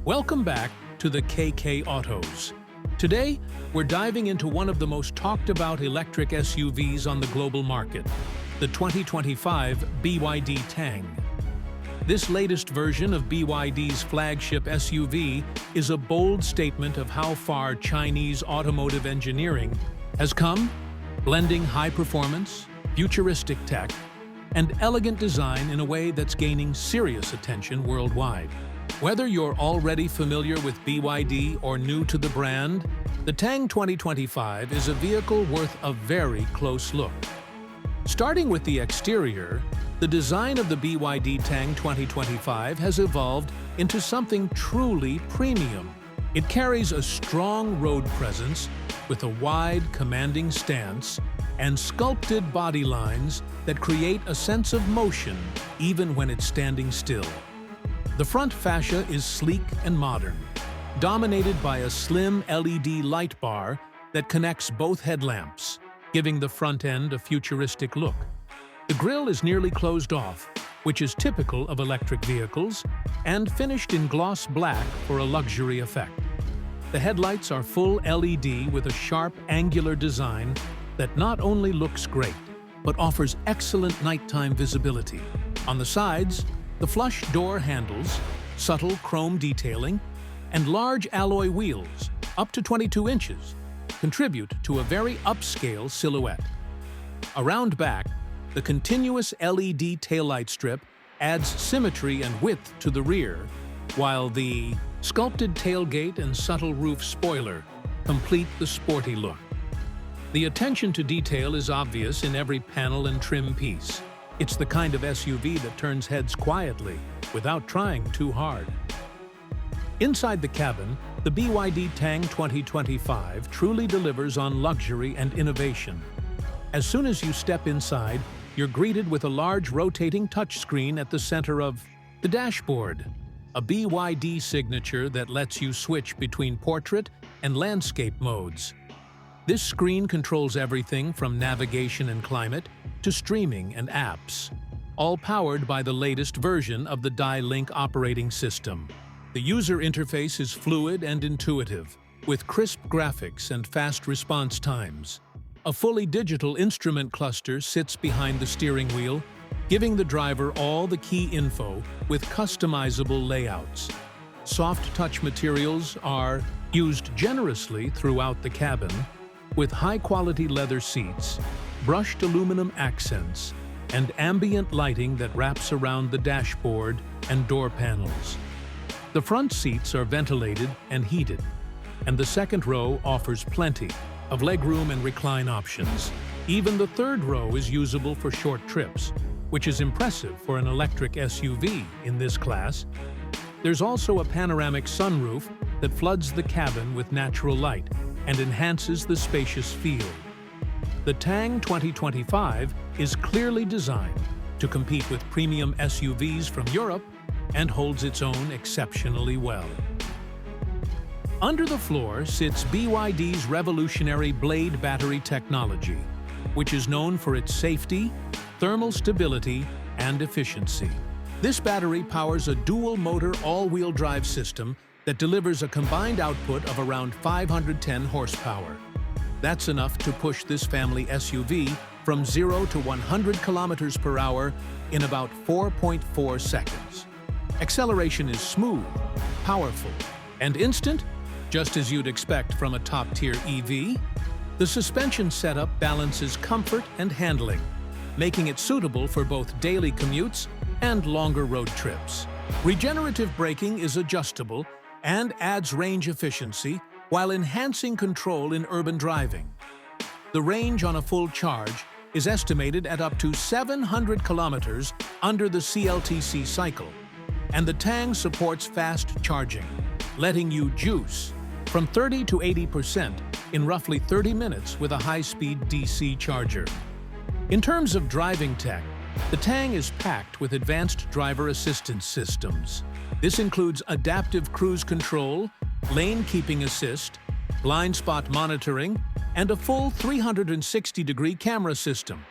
Welcome back to the KK Autos. Today, we're diving into one of the most talked about electric SUVs on the global market, the 2025 BYD Tang. This latest version of BYD's flagship SUV is a bold statement of how far Chinese automotive engineering has come, blending high performance, futuristic tech, and elegant design in a way that's gaining serious attention worldwide. Whether you're already familiar with BYD or new to the brand, the Tang 2025 is a vehicle worth a very close look. Starting with the exterior, the design of the BYD Tang 2025 has evolved into something truly premium. It carries a strong road presence with a wide, commanding stance and sculpted body lines that create a sense of motion even when it's standing still. The front fascia is sleek and modern, dominated by a slim LED light bar that connects both headlamps, giving the front end a futuristic look. The grille is nearly closed off, which is typical of electric vehicles, and finished in gloss black for a luxury effect. The headlights are full LED with a sharp, angular design that not only looks great, but offers excellent nighttime visibility. On the sides, the flush door handles, subtle chrome detailing, and large alloy wheels, up to 22 inches, contribute to a very upscale silhouette. Around back, the continuous LED taillight strip adds symmetry and width to the rear, while the sculpted tailgate and subtle roof spoiler complete the sporty look. The attention to detail is obvious in every panel and trim piece. It's the kind of SUV that turns heads quietly, without trying too hard. Inside the cabin, the BYD Tang 2025 truly delivers on luxury and innovation. As soon as you step inside, you're greeted with a large rotating touchscreen at the center of the dashboard, a BYD signature that lets you switch between portrait and landscape modes. This screen controls everything from navigation and climate to streaming and apps, all powered by the latest version of the Link operating system. The user interface is fluid and intuitive, with crisp graphics and fast response times. A fully digital instrument cluster sits behind the steering wheel, giving the driver all the key info with customizable layouts. Soft touch materials are used generously throughout the cabin, with high-quality leather seats, brushed aluminum accents, and ambient lighting that wraps around the dashboard and door panels. The front seats are ventilated and heated, and the second row offers plenty of legroom and recline options. Even the third row is usable for short trips, which is impressive for an electric SUV in this class. There's also a panoramic sunroof that floods the cabin with natural light and enhances the spacious feel. The Tang 2025 is clearly designed to compete with premium SUVs from Europe and holds its own exceptionally well. Under the floor sits BYD's revolutionary Blade battery technology, which is known for its safety, thermal stability, and efficiency. This battery powers a dual-motor all-wheel drive system that delivers a combined output of around 510 horsepower. That's enough to push this family SUV from 0 to 100 kilometers per hour in about 4.4 seconds. Acceleration is smooth, powerful, and instant, just as you'd expect from a top-tier EV. The suspension setup balances comfort and handling, making it suitable for both daily commutes and longer road trips. Regenerative braking is adjustable and adds range efficiency while enhancing control in urban driving. The range on a full charge is estimated at up to 700 kilometers under the CLTC cycle, and the Tang supports fast charging, letting you juice from 30 to 80% in roughly 30 minutes with a high-speed DC charger. In terms of driving tech, the Tang is packed with advanced driver assistance systems. This includes adaptive cruise control, lane keeping assist, blind spot monitoring, and a full 360-degree camera system.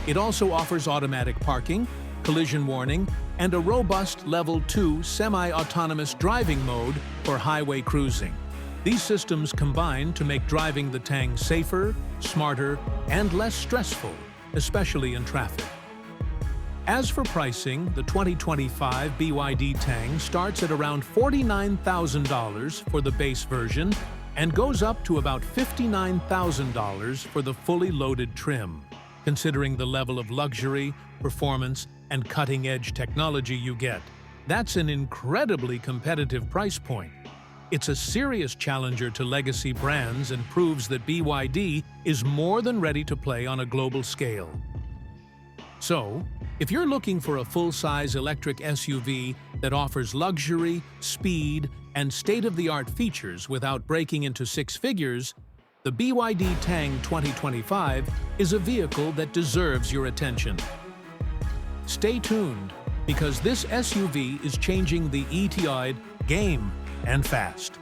It also offers automatic parking, collision warning, and a robust Level 2 semi-autonomous driving mode for highway cruising. These systems combine to make driving the Tang safer, smarter, and less stressful, especially in traffic. As for pricing, the 2025 BYD Tang starts at around $49,000 for the base version and goes up to about $59,000 for the fully loaded trim. Considering the level of luxury, performance, and cutting-edge technology you get, that's an incredibly competitive price point. It's a serious challenger to legacy brands and proves that BYD is more than ready to play on a global scale. So, if you're looking for a full-size electric SUV that offers luxury, speed, and state-of-the-art features without breaking into six figures, the BYD Tang 2025 is a vehicle that deserves your attention. Stay tuned, because this SUV is changing the ETI game, and fast.